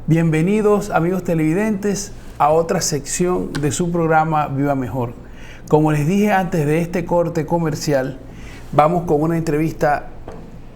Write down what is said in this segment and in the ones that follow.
Bienvenidos, amigos televidentes, a otra sección de su programa Viva Mejor. Como les dije antes de este corte comercial, vamos con una entrevista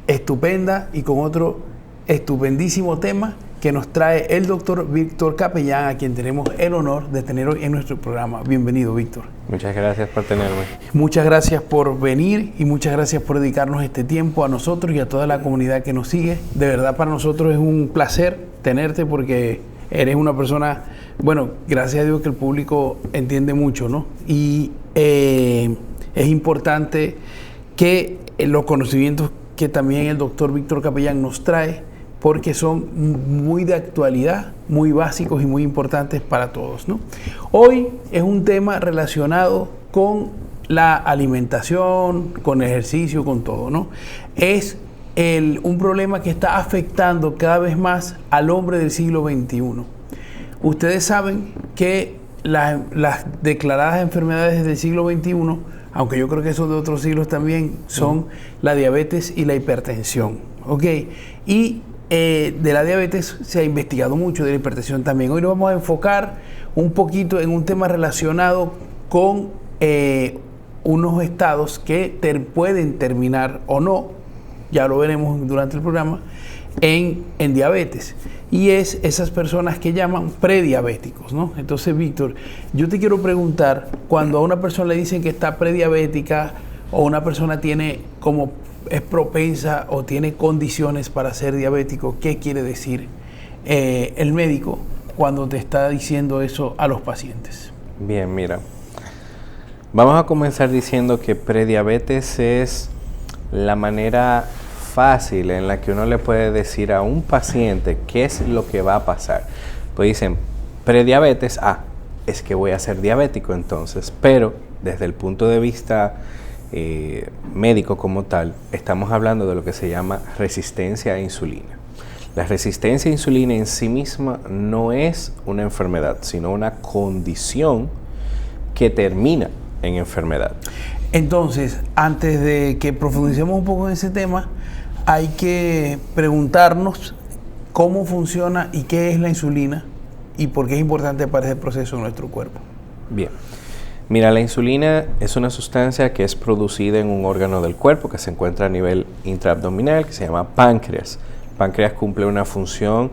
estupenda y con otro estupendísimo tema que nos trae el doctor Víctor Capellán, a quien tenemos el honor de tener hoy en nuestro programa. Bienvenido, Víctor. Muchas gracias por tenerme. Muchas gracias por venir y muchas gracias por dedicarnos este tiempo a nosotros y a toda la comunidad que nos sigue. De verdad, para nosotros es un placer tenerte porque eres una persona, bueno, gracias a Dios que el público entiende mucho, ¿no? Y es importante que los conocimientos que también el doctor Víctor Capellán nos trae, porque son muy de actualidad, muy básicos y muy importantes para todos, ¿no? Hoy es un tema relacionado con la alimentación, con ejercicio, con todo, ¿no? Es un problema que está afectando cada vez más al hombre del siglo XXI. Ustedes saben que las declaradas enfermedades del siglo XXI, aunque yo creo que son de otros siglos también, son la diabetes y la hipertensión, ¿ok? Y de la diabetes se ha investigado mucho, de la hipertensión también. Hoy nos vamos a enfocar un poquito en un tema relacionado con unos estados que pueden terminar o no, ya lo veremos durante el programa, en diabetes. Y es esas personas que llaman prediabéticos, ¿no? Entonces, Víctor, yo te quiero preguntar, cuando a una persona le dicen que está prediabética o una persona es propensa o tiene condiciones para ser diabético, ¿qué quiere decir el médico cuando te está diciendo eso a los pacientes? Bien, mira, vamos a comenzar diciendo que prediabetes es la manera fácil en la que uno le puede decir a un paciente qué es lo que va a pasar. Pues dicen, prediabetes, es que voy a ser diabético entonces, pero desde el punto de vista médico como tal, estamos hablando de lo que se llama resistencia a insulina. La resistencia a insulina en sí misma no es una enfermedad, sino una condición que termina en enfermedad. Entonces, antes de que profundicemos un poco en ese tema, hay que preguntarnos cómo funciona y qué es la insulina y por qué es importante para ese proceso en nuestro cuerpo. Bien. Mira, la insulina es una sustancia que es producida en un órgano del cuerpo que se encuentra a nivel intraabdominal, que se llama páncreas. El páncreas cumple una función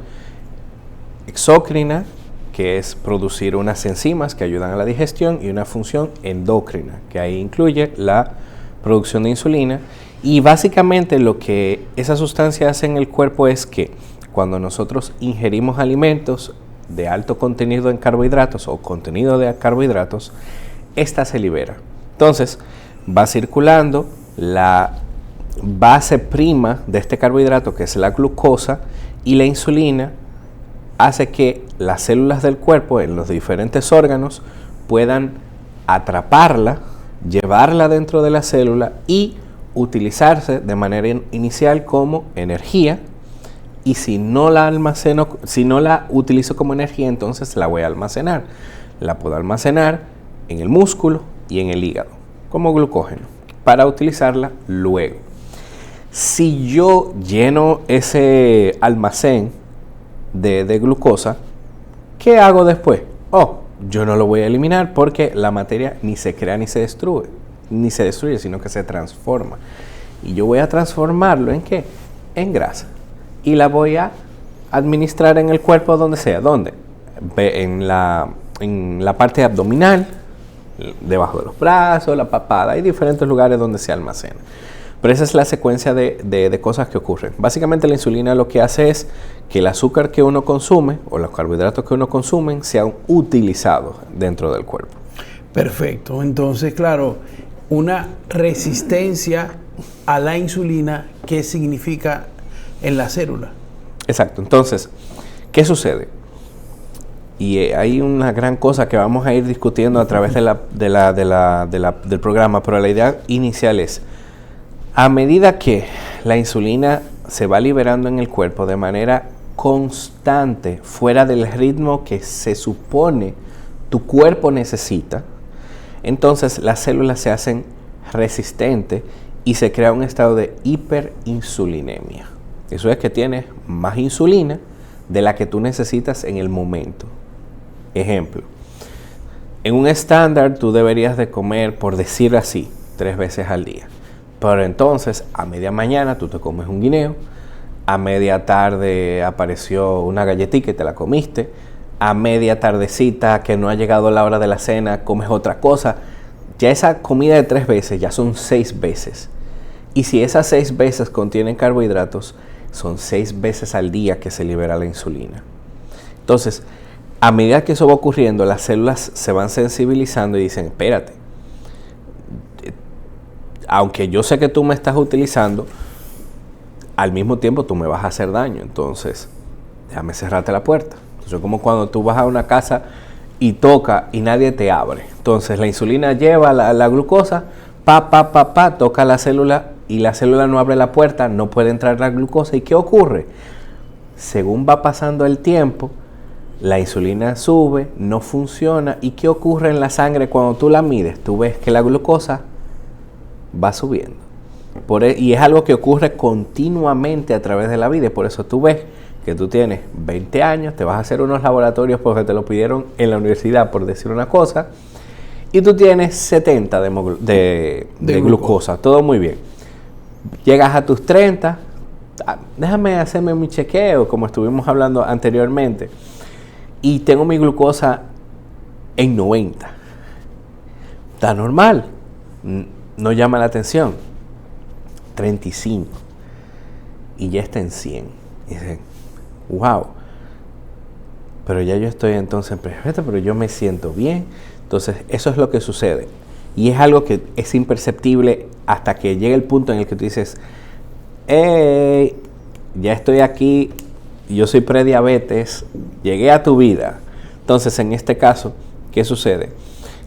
exócrina, que es producir unas enzimas que ayudan a la digestión, y una función endócrina, que ahí incluye la producción de insulina. Y básicamente lo que esa sustancia hace en el cuerpo es que cuando nosotros ingerimos alimentos de alto contenido en carbohidratos o contenido de carbohidratos, esta se libera. Entonces, va circulando la base prima de este carbohidrato, que es la glucosa, y la insulina hace que las células del cuerpo en los diferentes órganos puedan atraparla, llevarla dentro de la célula y utilizarse de manera inicial como energía. Y si no la utilizo como energía, entonces la voy a almacenar. La puedo almacenar en el músculo y en el hígado, como glucógeno, para utilizarla luego. Si yo lleno ese almacén de glucosa, ¿qué hago después? Yo no lo voy a eliminar porque la materia ni se crea ni se destruye, sino que se transforma. Y yo voy a transformarlo ¿en qué? En grasa. Y la voy a administrar en el cuerpo donde sea. ¿Dónde? En la parte abdominal, debajo de los brazos, la papada, hay diferentes lugares donde se almacena. Pero esa es la secuencia de cosas que ocurren. Básicamente la insulina lo que hace es que el azúcar que uno consume o los carbohidratos que uno consume sean utilizados dentro del cuerpo. Perfecto. Entonces, claro, una resistencia a la insulina, ¿qué significa en la célula? Exacto. Entonces, ¿qué sucede? Y hay una gran cosa que vamos a ir discutiendo a través del programa, pero la idea inicial es, a medida que la insulina se va liberando en el cuerpo de manera constante, fuera del ritmo que se supone tu cuerpo necesita, entonces las células se hacen resistentes y se crea un estado de hiperinsulinemia. Eso es que tienes más insulina de la que tú necesitas en el momento. Ejemplo, en un estándar tú deberías de comer, por decir así, 3 veces al día. Pero entonces, a media mañana tú te comes un guineo, a media tarde apareció una galletita y te la comiste, a media tardecita que no ha llegado la hora de la cena, comes otra cosa. Ya esa comida de 3 veces ya son 6 veces. Y si esas 6 veces contienen carbohidratos, son 6 veces al día que se libera la insulina. Entonces, a medida que eso va ocurriendo, las células se van sensibilizando y dicen, espérate, aunque yo sé que tú me estás utilizando, al mismo tiempo tú me vas a hacer daño, entonces déjame cerrarte la puerta. Entonces, como cuando tú vas a una casa y toca y nadie te abre. Entonces la insulina lleva la glucosa, toca la célula y la célula no abre la puerta, no puede entrar la glucosa. ¿Y qué ocurre? Según va pasando el tiempo, la insulina sube, no funciona. ¿Y qué ocurre en la sangre cuando tú la mides? Tú ves que la glucosa va subiendo. Y es algo que ocurre continuamente a través de la vida. Y por eso tú ves que tú tienes 20 años, te vas a hacer unos laboratorios porque te lo pidieron en la universidad, por decir una cosa, y tú tienes 70 de glucosa. Todo muy bien. Llegas a tus 30, déjame hacerme mi chequeo, como estuvimos hablando anteriormente, y tengo mi glucosa en 90. Está normal, no llama la atención. 35 y ya está en 100. Y dicen, wow, pero ya yo estoy entonces perfecto, pero yo me siento bien. Entonces eso es lo que sucede y es algo que es imperceptible hasta que llega el punto en el que tú dices, hey, ya estoy aquí, yo soy prediabetes, llegué a tu vida. Entonces en este caso, ¿qué sucede?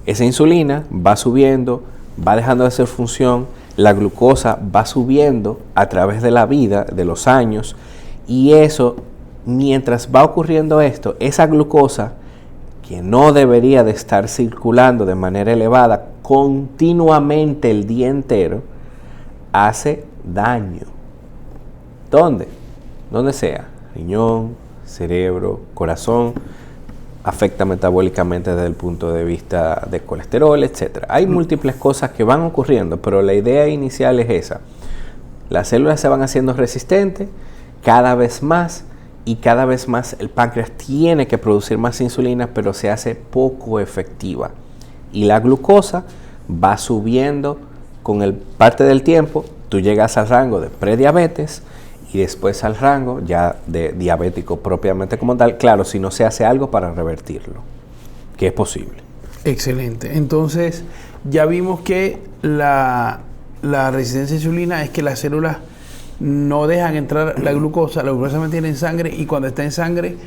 Esa insulina va subiendo, va dejando de hacer función, la glucosa va subiendo a través de la vida, de los años, y eso, mientras va ocurriendo esto, esa glucosa, que no debería de estar circulando de manera elevada continuamente el día entero, hace daño. ¿Dónde? Donde sea, riñón, cerebro, corazón, afecta metabólicamente desde el punto de vista de colesterol, etc. Hay múltiples cosas que van ocurriendo, pero la idea inicial es esa. Las células se van haciendo resistentes cada vez más y cada vez más el páncreas tiene que producir más insulina, pero se hace poco efectiva. Y la glucosa va subiendo con el parte del tiempo, tú llegas al rango de prediabetes, y después al rango ya de diabético propiamente como tal, claro, si no se hace algo para revertirlo, que es posible. Excelente. Entonces, ya vimos que la resistencia a insulina es que las células no dejan entrar la glucosa se mantiene en sangre y cuando está en sangre,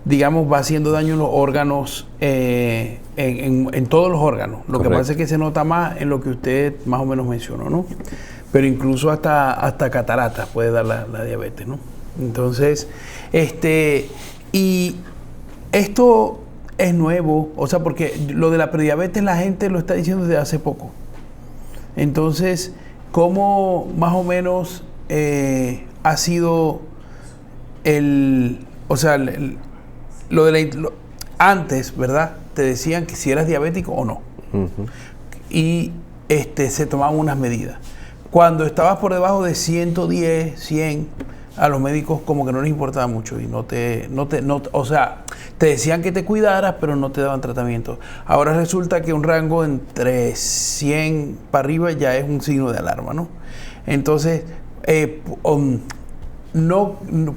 digamos, va haciendo daño en los órganos, en todos los órganos. Lo Correcto. Que pasa es que se nota más en lo que usted más o menos mencionó, ¿no? Pero incluso hasta cataratas puede dar la diabetes, ¿no? Entonces, y esto es nuevo, o sea, porque lo de la prediabetes la gente lo está diciendo desde hace poco. Entonces, ¿cómo más o menos ha sido antes, ¿verdad? Te decían que si eras diabético o no. Uh-huh. Y se tomaban unas medidas. Cuando estabas por debajo de 110, 100, a los médicos como que no les importaba mucho y o sea, te decían que te cuidaras, pero no te daban tratamiento. Ahora resulta que un rango entre 100 para arriba ya es un signo de alarma, ¿no? Entonces,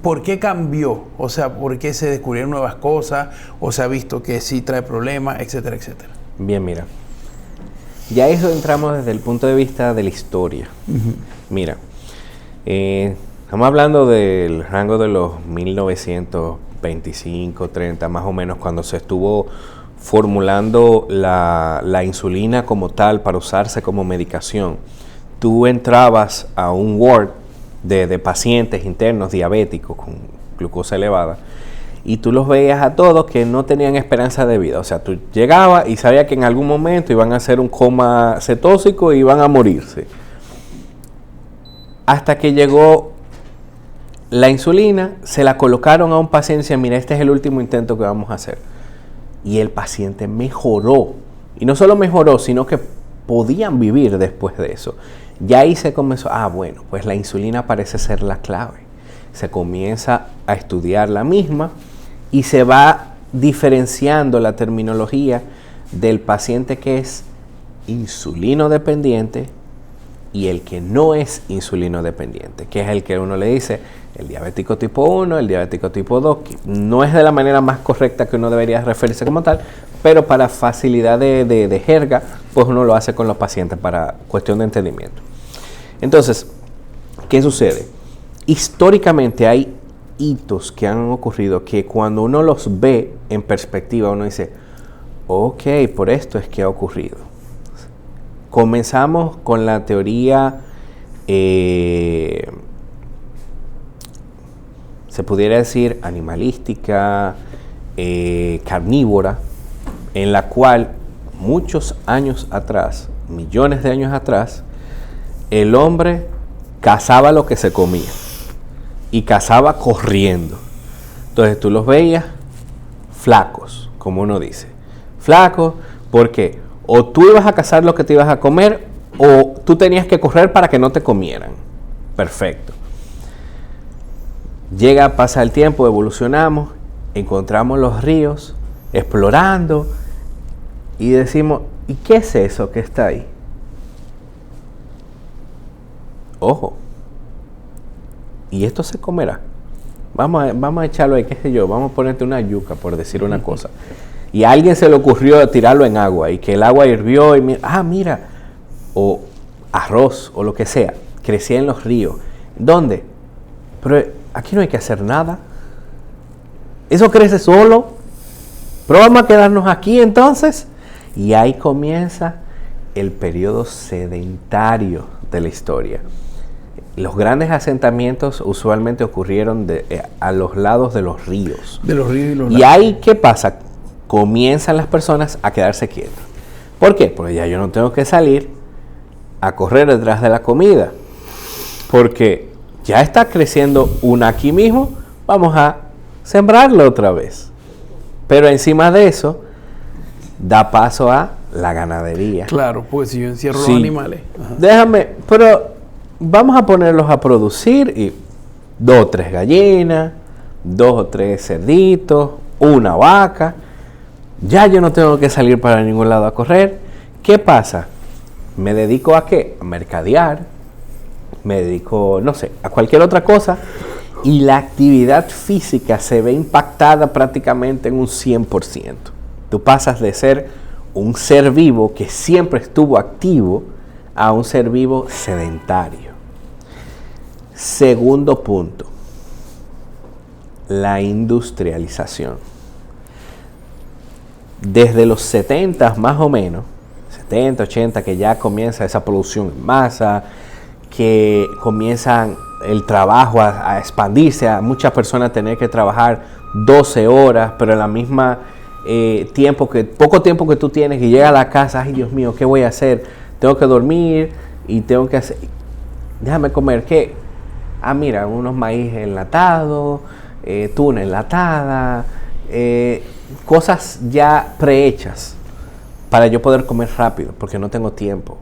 ¿por qué cambió? O sea, ¿por qué se descubrieron nuevas cosas? ¿O se ha visto que sí trae problemas, etcétera, etcétera? Bien, mira. Ya eso entramos desde el punto de vista de la historia. Uh-huh. Mira, estamos hablando del rango de los 1925, 30, más o menos, cuando se estuvo formulando la insulina como tal para usarse como medicación. Tú entrabas a un ward de pacientes internos diabéticos con glucosa elevada y tú los veías a todos que no tenían esperanza de vida. O sea, tú llegabas y sabías que en algún momento iban a hacer un coma cetóxico y iban a morirse. Hasta que llegó la insulina se la colocaron a un paciente y decían, mira, este es el último intento que vamos a hacer. Y el paciente mejoró. Y no solo mejoró, sino que podían vivir después de eso. Ya ahí se comenzó, bueno, pues la insulina parece ser la clave. Se comienza a estudiar la misma y se va diferenciando la terminología del paciente que es insulino dependiente y el que no es insulino dependiente, que es el que uno le dice el diabético tipo 1, el diabético tipo 2, que no es de la manera más correcta que uno debería referirse como tal, pero para facilidad de jerga, pues uno lo hace con los pacientes para cuestión de entendimiento. Entonces, ¿qué sucede? Históricamente hay hitos que han ocurrido que cuando uno los ve en perspectiva, uno dice, ok, por esto es que ha ocurrido. Comenzamos con la teoría, se pudiera decir, animalística, carnívora, en la cual muchos años atrás, millones de años atrás, el hombre cazaba lo que se comía y cazaba corriendo. Entonces tú los veías flacos, como uno dice. Flacos porque o tú ibas a cazar lo que te ibas a comer o tú tenías que correr para que no te comieran. Perfecto. Pasa el tiempo, evolucionamos, encontramos los ríos, explorando y decimos, ¿y qué es eso que está ahí? Ojo, y esto se comerá. Vamos a echarlo ahí, qué sé yo, vamos a ponerte una yuca, por decir una cosa. Y a alguien se le ocurrió tirarlo en agua y que el agua hirvió y mira, o arroz o lo que sea, crecía en los ríos. ¿Dónde? Pero aquí no hay que hacer nada. Eso crece solo. Pero vamos a quedarnos aquí entonces. Y ahí comienza el periodo sedentario de la historia. Los grandes asentamientos usualmente ocurrieron a los lados de los ríos. De los ríos y los lagos. Y ahí, ¿qué pasa? Comienzan las personas a quedarse quietas. ¿Por qué? Porque ya yo no tengo que salir a correr detrás de la comida. Porque ya está creciendo una aquí mismo, vamos a sembrarla otra vez. Pero encima de eso, da paso a la ganadería. Claro, pues si yo encierro los animales. Ajá. Pero vamos a ponerlos a producir y 2 o 3 gallinas, 2 o 3 cerditos, una vaca. Ya yo no tengo que salir para ningún lado a correr. ¿Qué pasa? Me dedico ¿a qué? A mercadear. Me dedico, no sé, a cualquier otra cosa. Y la actividad física se ve impactada prácticamente en un 100%. Tú pasas de ser un ser vivo que siempre estuvo activo a un ser vivo sedentario. Segundo punto, la industrialización. Desde los 70 más o menos, 70, 80, que ya comienza esa producción en masa, que comienzan el trabajo a expandirse, a muchas personas tener que trabajar 12 horas, pero en la misma poco tiempo que tú tienes y llega a la casa, ay Dios mío, ¿qué voy a hacer? Tengo que dormir y tengo que hacer, déjame comer, ¿qué? Mira, unos maíz enlatados, tuna enlatada, cosas ya prehechas para yo poder comer rápido, porque no tengo tiempo.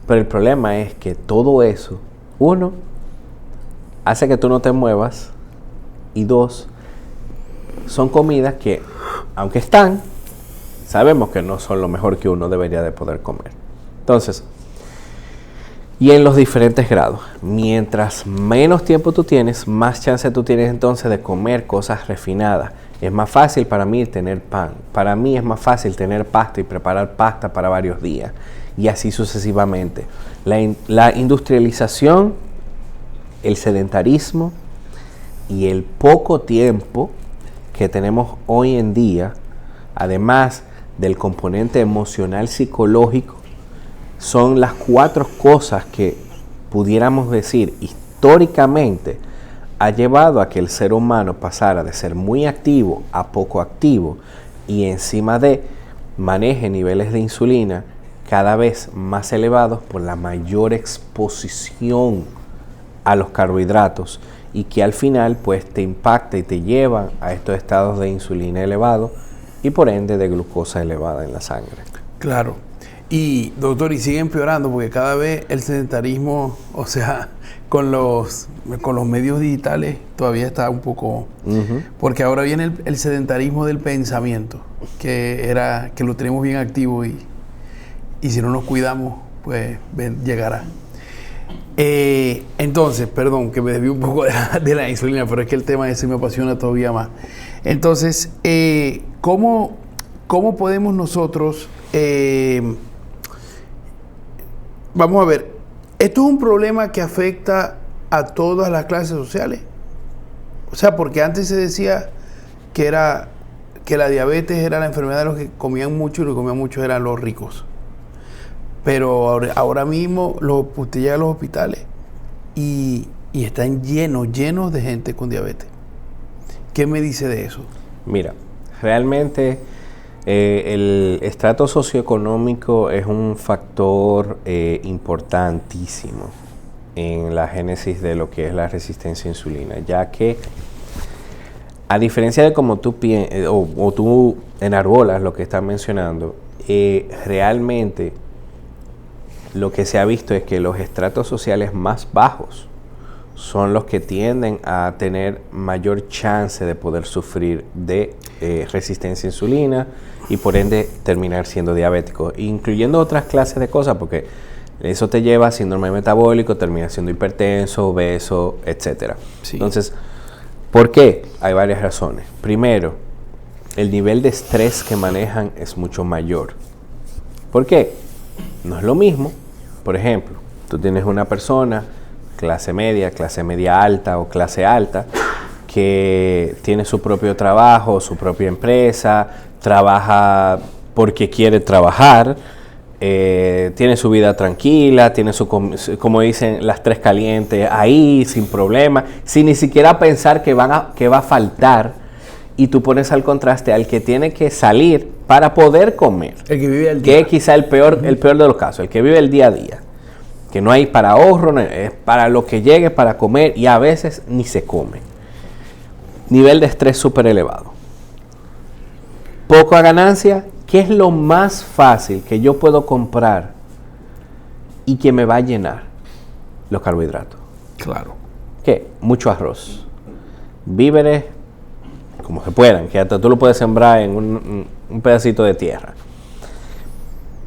Pero el problema es que todo eso, 1, hace que tú no te muevas, y 2, son comidas que, aunque están, sabemos que no son lo mejor que uno debería de poder comer. Entonces, y en los diferentes grados, mientras menos tiempo tú tienes, más chance tú tienes entonces de comer cosas refinadas. Es más fácil para mí tener pan. Para mí es más fácil tener pasta y preparar pasta para varios días. Y así sucesivamente. La industrialización, el sedentarismo y el poco tiempo que tenemos hoy en día, además del componente emocional psicológico, son las 4 cosas que pudiéramos decir históricamente ha llevado a que el ser humano pasara de ser muy activo a poco activo y encima de maneje niveles de insulina cada vez más elevados por la mayor exposición a los carbohidratos y que al final pues te impacta y te lleva a estos estados de insulina elevado y por ende de glucosa elevada en la sangre. Claro. Y doctor, y sigue empeorando porque cada vez el sedentarismo, o sea, con los medios digitales todavía está un poco... Porque ahora viene el sedentarismo del pensamiento, que lo tenemos bien activo y si no nos cuidamos, pues llegará. Entonces, perdón, que me desvío un poco de la insulina, pero es que el tema ese me apasiona todavía más. Entonces, ¿cómo podemos nosotros... vamos a ver, ¿esto es un problema que afecta a todas las clases sociales? O sea, porque antes se decía que la diabetes era la enfermedad de los que comían mucho y los que comían mucho eran los ricos. Pero ahora mismo usted llega a los hospitales y están llenos de gente con diabetes. ¿Qué me dice de eso? Mira, realmente el estrato socioeconómico es un factor importantísimo en la génesis de lo que es la resistencia a insulina, ya que a diferencia de como tú o tú enarbolas lo que estás mencionando, realmente lo que se ha visto es que los estratos sociales más bajos son los que tienden a tener mayor chance de poder sufrir de resistencia a insulina y por ende terminar siendo diabéticos, incluyendo otras clases de cosas, porque eso te lleva a síndrome metabólico, termina siendo hipertenso, obeso, etc. Sí. Entonces, ¿por qué? Hay varias razones. Primero, el nivel de estrés que manejan es mucho mayor. ¿Por qué? No es lo mismo. Por ejemplo, tú tienes una persona, clase media alta o clase alta, que tiene su propio trabajo, su propia empresa, trabaja porque quiere trabajar, tiene su vida tranquila, tiene como dicen, las tres calientes ahí, sin problema, sin ni siquiera pensar que va a faltar, y tú pones al contraste al que tiene que salir para poder comer, el que vive el día, que es quizá el peor de los casos, el que vive el día a día, que no hay para ahorro, es para lo que llegue, para comer, y a veces ni se come. Nivel de estrés súper elevado. Poca ganancia. ¿Qué es lo más fácil que yo puedo comprar y que me va a llenar? Los carbohidratos. Claro. ¿Qué? Mucho arroz. Víveres, como se puedan, que hasta tú lo puedes sembrar en un pedacito de tierra.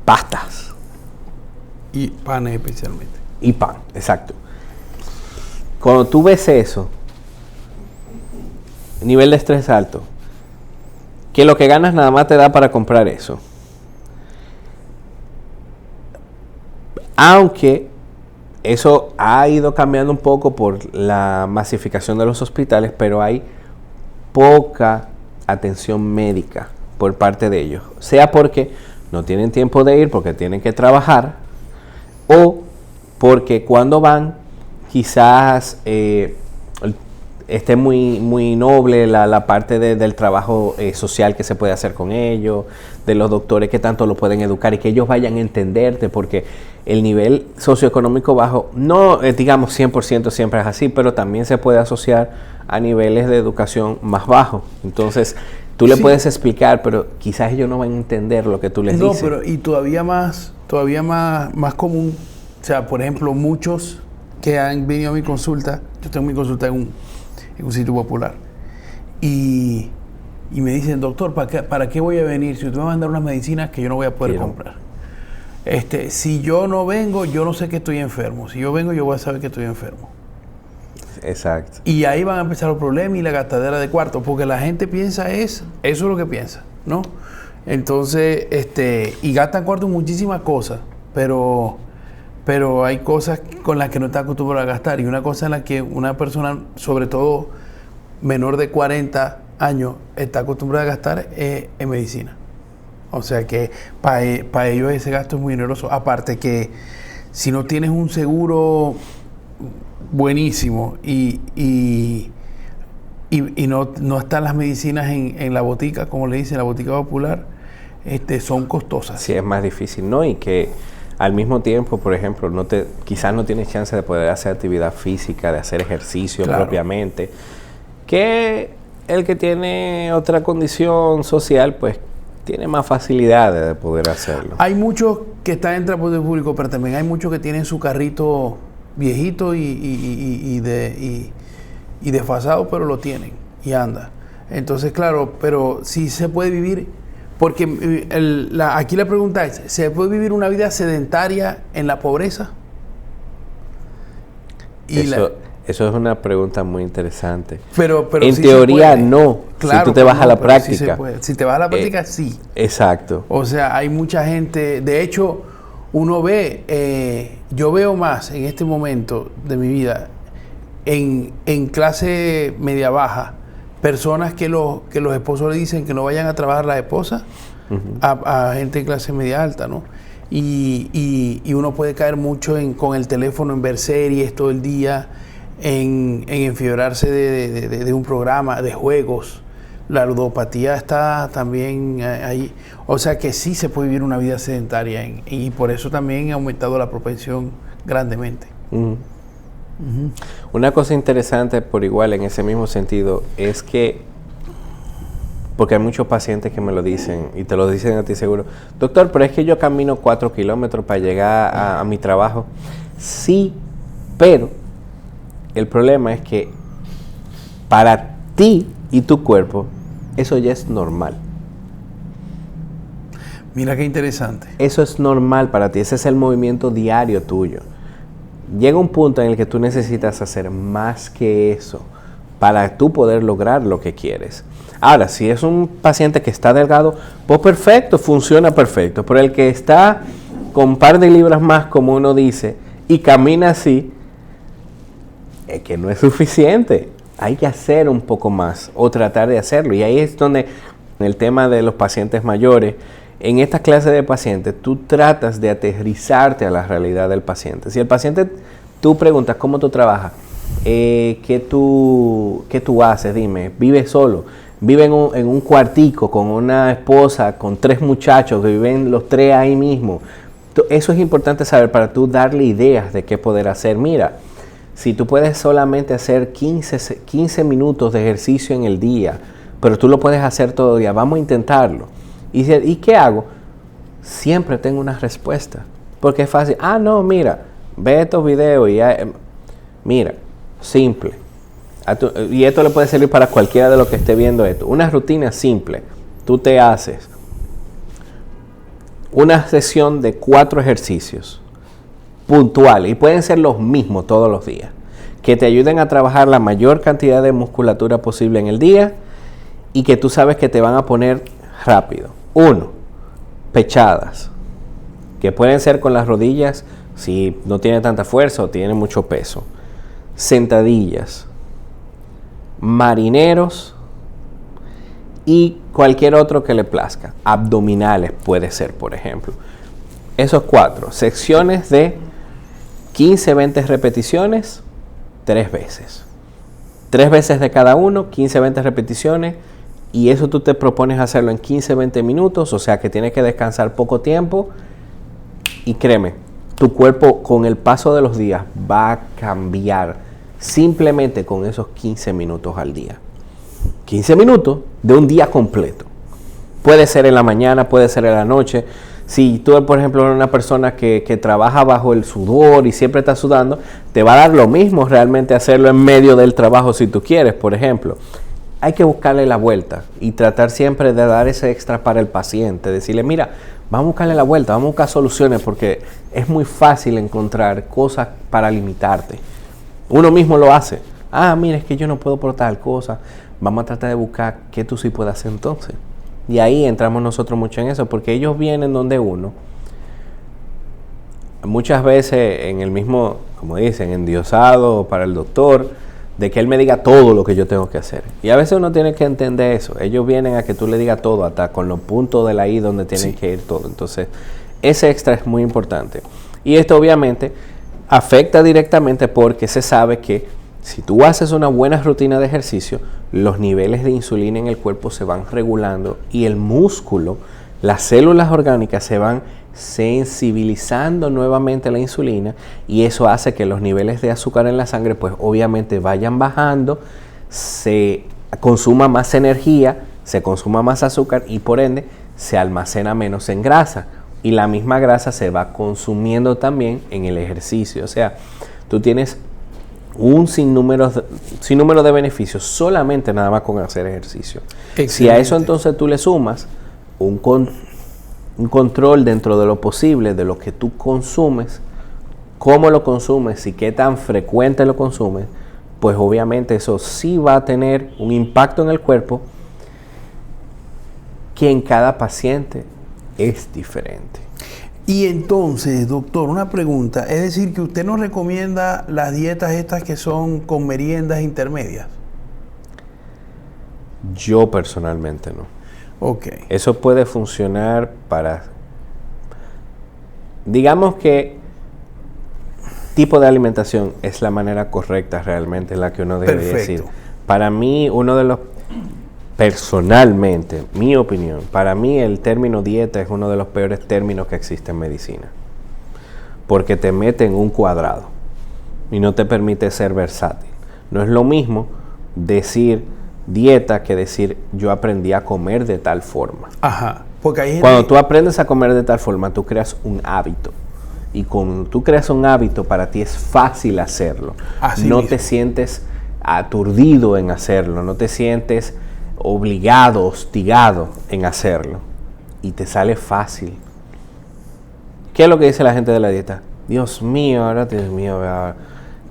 Pastas. Y panes especialmente. Y pan, exacto. Cuando tú ves eso, nivel de estrés alto, que lo que ganas nada más te da para comprar eso. Aunque eso ha ido cambiando un poco por la masificación de los hospitales, pero hay poca atención médica por parte de ellos. Sea porque no tienen tiempo de ir, porque tienen que trabajar, o porque cuando van quizás esté muy noble la parte del trabajo social que se puede hacer con ellos, de los doctores que tanto lo pueden educar y que ellos vayan a entenderte, porque el nivel socioeconómico bajo, no digamos 100% siempre es así, pero también se puede asociar a niveles de educación más bajos. Entonces, tú le puedes explicar, pero quizás ellos no van a entender lo que tú les dices. No, pero y todavía más común, o sea, por ejemplo, muchos que han venido a mi consulta, yo tengo mi consulta en un sitio popular, y me dicen, doctor, ¿para qué voy a venir si usted me va a mandar unas medicinas que yo no voy a poder comprar? Si yo no vengo, yo no sé que estoy enfermo. Si yo vengo, yo voy a saber que estoy enfermo. Exacto. Y ahí van a empezar los problemas y la gastadera de cuartos, porque la gente piensa eso es lo que piensa, ¿no? Entonces, y gastan cuartos en muchísimas cosas, pero hay cosas con las que no está acostumbrado a gastar, y una cosa en la que una persona, sobre todo menor de 40 años, está acostumbrada a gastar es en medicina. O sea que para ellos ese gasto es muy oneroso. Aparte que si no tienes un seguro buenísimo y no están las medicinas en la botica, como le dicen, la botica popular, son costosas. Sí, es más difícil, ¿no? Y que al mismo tiempo, por ejemplo, quizás no tienes chance de poder hacer actividad física, de hacer ejercicio propiamente, que el que tiene otra condición social, pues tiene más facilidades de poder hacerlo. Hay muchos que están en transporte público, pero también hay muchos que tienen su carrito viejito y desfasado, pero lo tienen y anda. Entonces, claro, pero sí se puede vivir, porque aquí la pregunta es, ¿se puede vivir una vida sedentaria en la pobreza? Eso es una pregunta muy interesante. Pero en sí teoría no, claro, si tú te vas a la práctica. Sí se puede. Si te vas a la práctica, sí. Exacto. O sea, hay mucha gente, de hecho, uno ve, yo veo más en este momento de mi vida, en clase media baja, personas que los esposos le dicen que no vayan a trabajar las esposas, a gente de clase media alta, ¿no? Y uno puede caer mucho con el teléfono, en ver series todo el día, en enfiebrarse de un programa, de juegos. La ludopatía está también ahí. O sea que sí se puede vivir una vida sedentaria y por eso también ha aumentado la propensión grandemente. Una cosa interesante por igual en ese mismo sentido es que, porque hay muchos pacientes que me lo dicen y te lo dicen a ti seguro, doctor, pero es que yo camino 4 kilómetros para llegar a mi trabajo. Sí, pero el problema es que para ti y tu cuerpo eso ya es normal. Mira qué interesante. Eso es normal para ti, ese es el movimiento diario tuyo. Llega un punto en el que tú necesitas hacer más que eso para tú poder lograr lo que quieres. Ahora, si es un paciente que está delgado, pues perfecto, funciona perfecto. Pero el que está con un par de libras más, como uno dice, y camina así, es que no es suficiente. Hay que hacer un poco más o tratar de hacerlo. Y ahí es donde, en el tema de los pacientes mayores, en esta clase de pacientes, tú tratas de aterrizarte a la realidad del paciente. Si el paciente, tú preguntas, ¿cómo tú trabajas? ¿Qué tú haces? Dime, ¿vives solo? ¿Vive en un cuartico con una esposa, con 3 muchachos que viven los 3 ahí mismo? Eso es importante saber para tú darle ideas de qué poder hacer. Mira, si tú puedes solamente hacer 15 minutos de ejercicio en el día, pero tú lo puedes hacer todo el día, vamos a intentarlo. ¿Y qué hago? Siempre tengo una respuesta. Porque es fácil. No, mira, ve estos videos y mira, simple. Y esto le puede servir para cualquiera de los que esté viendo esto. Una rutina simple. Tú te haces una sesión de 4 ejercicios puntuales y pueden ser los mismos todos los días, que te ayuden a trabajar la mayor cantidad de musculatura posible en el día y que tú sabes que te van a poner rápido. 1, pechadas, que pueden ser con las rodillas si no tiene tanta fuerza o tiene mucho peso. Sentadillas, marineros y cualquier otro que le plazca. Abdominales puede ser, por ejemplo. Esos 4, secciones de 15-20 repeticiones, 3 veces. 3 veces de cada uno, 15-20 repeticiones. Y eso tú te propones hacerlo en 15-20 minutos, o sea que tienes que descansar poco tiempo. Y créeme, tu cuerpo con el paso de los días va a cambiar simplemente con esos 15 minutos al día. 15 minutos de un día completo. Puede ser en la mañana, puede ser en la noche. Si tú, por ejemplo, eres una persona que trabaja bajo el sudor y siempre está sudando, te va a dar lo mismo realmente hacerlo en medio del trabajo si tú quieres, por ejemplo. Hay que buscarle la vuelta y tratar siempre de dar ese extra para el paciente. Decirle, mira, vamos a buscarle la vuelta, vamos a buscar soluciones porque es muy fácil encontrar cosas para limitarte. Uno mismo lo hace. Mira, es que yo no puedo por tal cosa. Vamos a tratar de buscar qué tú sí puedes hacer entonces. Y ahí entramos nosotros mucho en eso, porque ellos vienen donde uno, muchas veces en el mismo, como dicen, endiosado para el doctor, de que él me diga todo lo que yo tengo que hacer. Y a veces uno tiene que entender eso. Ellos vienen a que tú le digas todo, hasta con los puntos de la I donde tienen que ir todo. Entonces, ese extra es muy importante. Y esto obviamente afecta directamente porque se sabe que si tú haces una buena rutina de ejercicio, los niveles de insulina en el cuerpo se van regulando y el músculo, las células orgánicas se van sensibilizando nuevamente la insulina, y eso hace que los niveles de azúcar en la sangre pues obviamente vayan bajando, se consuma más energía, se consuma más azúcar y por ende se almacena menos en grasa, y la misma grasa se va consumiendo también en el ejercicio. O sea, tú tienes un sinnúmero de beneficios solamente nada más con hacer ejercicio. Excelente. Si a eso entonces tú le sumas un control dentro de lo posible de lo que tú consumes, cómo lo consumes y qué tan frecuente lo consumes, pues obviamente eso sí va a tener un impacto en el cuerpo que en cada paciente es diferente. Y entonces, doctor, una pregunta, es decir, que usted nos recomienda las dietas estas que son con meriendas intermedias. Yo personalmente no. Ok. Eso puede funcionar para, digamos que tipo de alimentación es la manera correcta realmente en la que uno debe decir. Para mí, personalmente, mi opinión, para mí el término dieta es uno de los peores términos que existe en medicina. Porque te mete en un cuadrado y no te permite ser versátil. No es lo mismo decir dieta que decir yo aprendí a comer de tal forma. Ajá. Porque hay gente... Cuando tú aprendes a comer de tal forma, tú creas un hábito. Y cuando tú creas un hábito, para ti es fácil hacerlo. Así no mismo. te sientes aturdido en hacerlo, no te sientes obligado, hostigado en hacerlo. Y te sale fácil. ¿Qué es lo que dice la gente de la dieta? Dios mío,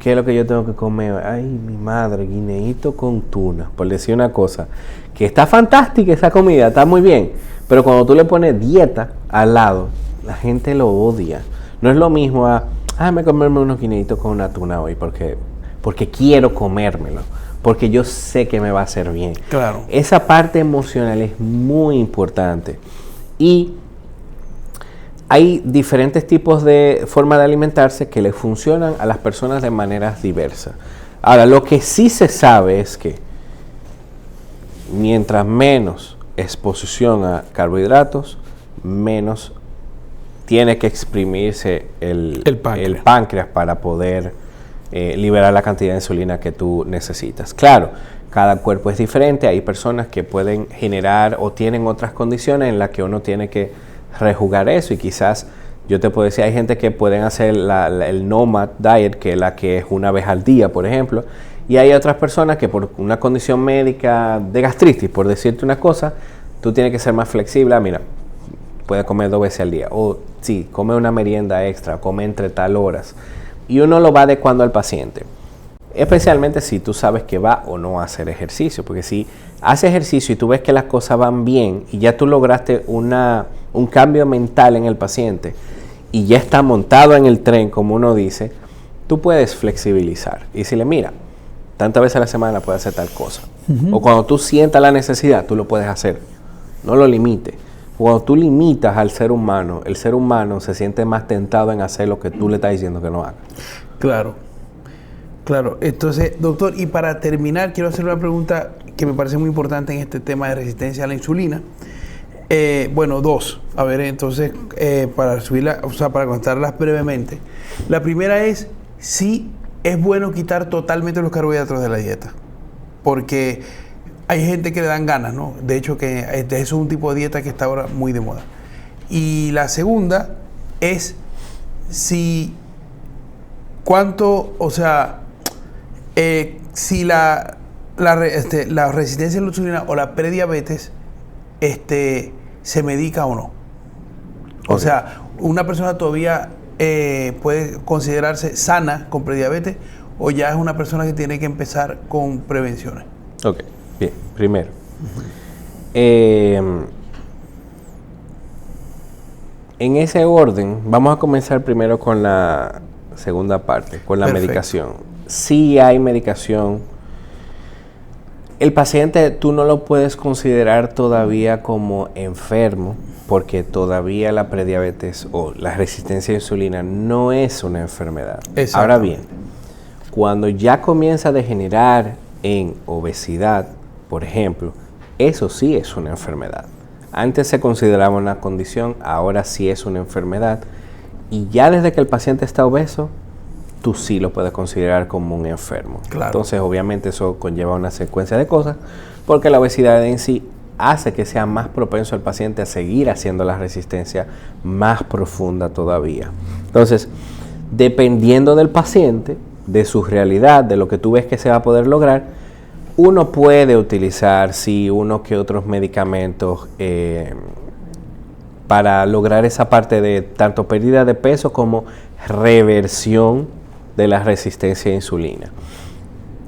¿qué es lo que yo tengo que comer? Ay, mi madre, guineíto con tuna, por decir una cosa. Que está fantástica esa comida, está muy bien. Pero cuando tú le pones dieta al lado, la gente lo odia. No es lo mismo me comerme unos guineitos con una tuna hoy porque quiero comérmelo, porque yo sé que me va a hacer bien. Claro. Esa parte emocional es muy importante. Y hay diferentes tipos de formas de alimentarse que le funcionan a las personas de maneras diversas. Ahora, lo que sí se sabe es que mientras menos exposición a carbohidratos, menos tiene que exprimirse el páncreas para poder liberar la cantidad de insulina que tú necesitas. Claro, cada cuerpo es diferente. Hay personas que pueden generar o tienen otras condiciones en las que uno tiene que rejugar eso, y quizás yo te puedo decir, hay gente que pueden hacer el Nomad Diet, que es la que es una vez al día, por ejemplo, y hay otras personas que por una condición médica de gastritis, por decirte una cosa, tú tienes que ser más flexible. Mira, puedes comer 2 veces al día, o sí, come una merienda extra, come entre tal horas, y uno lo va adecuando al paciente, especialmente si tú sabes que va o no a hacer ejercicio, porque si haces ejercicio y tú ves que las cosas van bien y ya tú lograste un cambio mental en el paciente y ya está montado en el tren, como uno dice, tú puedes flexibilizar y decirle, mira, tantas veces a la semana puedes hacer tal cosa. O cuando tú sientas la necesidad, tú lo puedes hacer. No lo limites. Cuando tú limitas al ser humano, el ser humano se siente más tentado en hacer lo que tú le estás diciendo que no haga. Claro. Claro. Entonces, doctor, y para terminar, quiero hacer una pregunta que me parece muy importante en este tema de resistencia a la insulina. Bueno, 2. A ver, entonces, para subirla, o sea, para contarlas brevemente. La primera es si es bueno quitar totalmente los carbohidratos de la dieta. Porque hay gente que le dan ganas, ¿no? De hecho, que eso es un tipo de dieta que está ahora muy de moda. Y la segunda es si cuánto, o sea, si la resistencia a la insulina o la prediabetes se medica o no. O sea, una persona todavía puede considerarse sana con prediabetes, o ya es una persona que tiene que empezar con prevenciones. Ok, bien. Primero, en ese orden, vamos a comenzar primero con la segunda parte, con la medicación. Sí hay medicación. El paciente tú no lo puedes considerar todavía como enfermo, porque todavía la prediabetes o la resistencia a la insulina no es una enfermedad. Ahora bien, cuando ya comienza a degenerar en obesidad, por ejemplo, eso sí es una enfermedad. Antes se consideraba una condición, ahora sí es una enfermedad. Y ya desde que el paciente está obeso, tú sí lo puedes considerar como un enfermo. Claro. Entonces, obviamente, eso conlleva una secuencia de cosas, porque la obesidad en sí hace que sea más propenso el paciente a seguir haciendo la resistencia más profunda todavía. Entonces, dependiendo del paciente, de su realidad, de lo que tú ves que se va a poder lograr, uno puede utilizar, sí, uno que otros medicamentos para lograr esa parte de tanto pérdida de peso como reversión de la resistencia a insulina.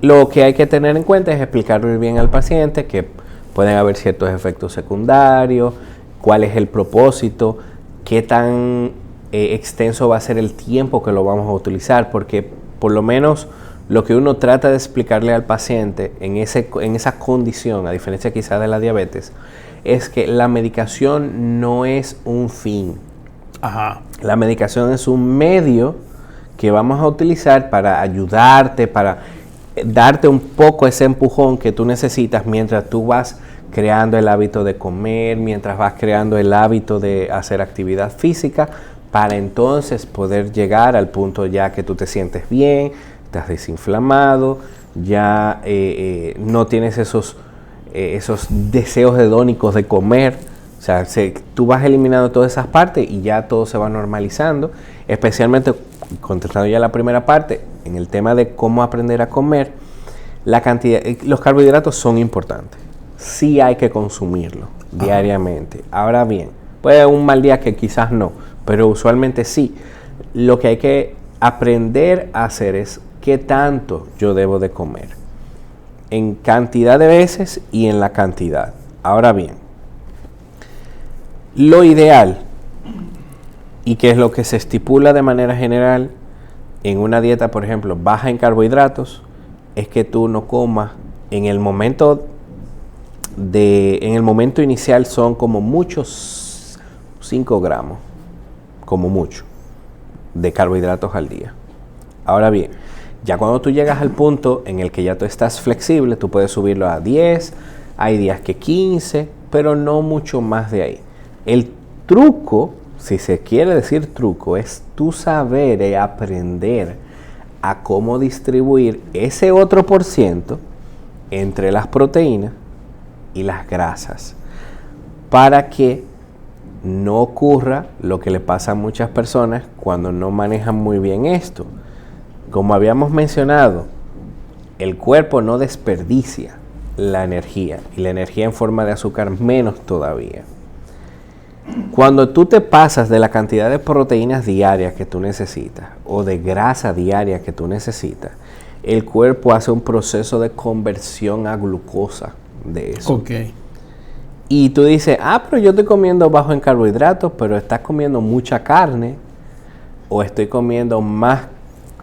Lo que hay que tener en cuenta es explicarle bien al paciente que pueden haber ciertos efectos secundarios, cuál es el propósito, qué tan extenso va a ser el tiempo que lo vamos a utilizar, porque por lo menos lo que uno trata de explicarle al paciente en esa condición, a diferencia quizás de la diabetes, es que la medicación no es un fin. Ajá. La medicación es un medio que vamos a utilizar para ayudarte, para darte un poco ese empujón que tú necesitas mientras tú vas creando el hábito de comer, mientras vas creando el hábito de hacer actividad física, para entonces poder llegar al punto ya que tú te sientes bien, estás desinflamado, ya no tienes esos deseos hedónicos de comer. O sea, tú vas eliminando todas esas partes y ya todo se va normalizando, especialmente contestando ya la primera parte, en el tema de cómo aprender a comer. Los carbohidratos son importantes, sí hay que consumirlos diariamente. Ahora bien, puede haber un mal día que quizás no, pero usualmente sí. Lo que hay que aprender a hacer es qué tanto yo debo de comer, en cantidad de veces y en la cantidad. Ahora bien, lo ideal, y que es lo que se estipula de manera general en una dieta, por ejemplo, baja en carbohidratos, es que tú no comas en el momento inicial son como muchos 5 gramos, como mucho, de carbohidratos al día. Ahora bien, ya cuando tú llegas al punto en el que ya tú estás flexible, tú puedes subirlo a 10, hay días que 15, pero no mucho más de ahí. El truco, si se quiere decir truco, es tú saber y aprender a cómo distribuir ese otro por ciento entre las proteínas y las grasas, para que no ocurra lo que le pasa a muchas personas cuando no manejan muy bien esto. Como habíamos mencionado, el cuerpo no desperdicia la energía, y la energía en forma de azúcar menos todavía. Cuando tú te pasas de la cantidad de proteínas diarias que tú necesitas o de grasa diaria que tú necesitas, el cuerpo hace un proceso de conversión a glucosa de eso. Ok. Y tú dices, pero yo estoy comiendo bajo en carbohidratos, pero estás comiendo mucha carne, o estoy comiendo más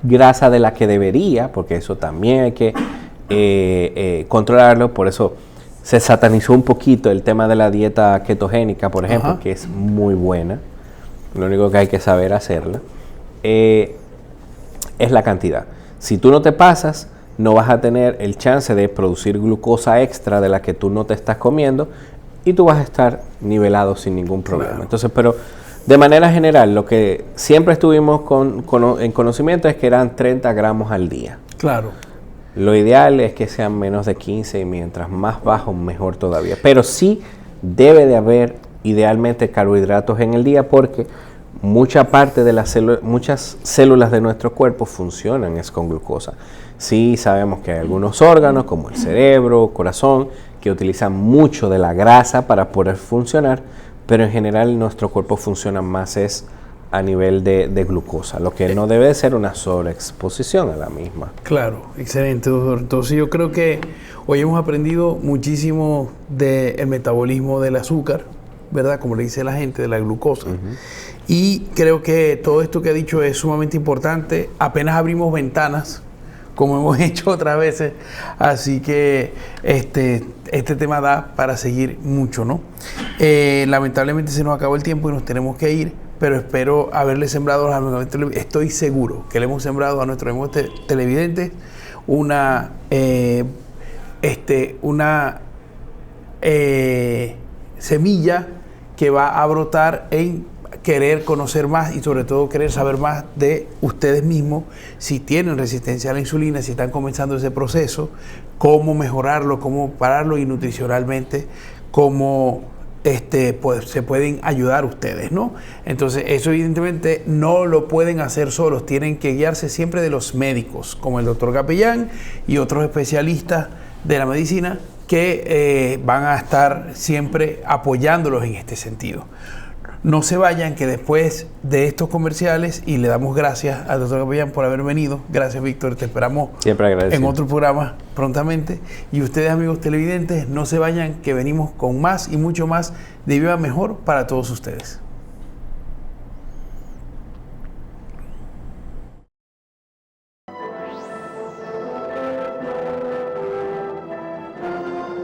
grasa de la que debería, porque eso también hay que controlarlo. Por eso se satanizó un poquito el tema de la dieta ketogénica, por ejemplo, que es muy buena. Lo único que hay que saber hacerla es la cantidad. Si tú no te pasas, no vas a tener el chance de producir glucosa extra de la que tú no te estás comiendo, y tú vas a estar nivelado sin ningún problema. Claro. Entonces, pero de manera general, lo que siempre estuvimos en conocimiento es que eran 30 gramos al día. Claro. Lo ideal es que sean menos de 15, y mientras más bajo, mejor todavía. Pero sí debe de haber idealmente carbohidratos en el día, porque mucha parte de muchas células de nuestro cuerpo funcionan es con glucosa. Sí sabemos que hay algunos órganos, como el cerebro, corazón, que utilizan mucho de la grasa para poder funcionar, pero en general nuestro cuerpo funciona más es a nivel de glucosa, lo que no debe ser una sobreexposición a la misma. Claro, excelente, doctor. Entonces yo creo que hoy hemos aprendido muchísimo del metabolismo del azúcar, ¿verdad? Como le dice la gente, de la glucosa. Y creo que todo esto que ha dicho es sumamente importante. Apenas abrimos ventanas, como hemos hecho otras veces, así que este tema da para seguir mucho, ¿no? Lamentablemente se nos acabó el tiempo y nos tenemos que ir, pero espero haberle sembrado a los amigos, estoy seguro que le hemos sembrado a nuestros amigos televidentes semilla que va a brotar en querer conocer más y sobre todo querer saber más de ustedes mismos, si tienen resistencia a la insulina, si están comenzando ese proceso, cómo mejorarlo, cómo pararlo y nutricionalmente, cómo pues, se pueden ayudar ustedes, ¿no? Entonces, eso evidentemente no lo pueden hacer solos, tienen que guiarse siempre de los médicos, como el doctor Capellán y otros especialistas de la medicina que van a estar siempre apoyándolos en este sentido. No se vayan, que después de estos comerciales, y le damos gracias al doctor Capellán por haber venido. Gracias, Víctor. Te esperamos en otro programa prontamente. Y ustedes, amigos televidentes, no se vayan, que venimos con más y mucho más de Viva Mejor para todos ustedes.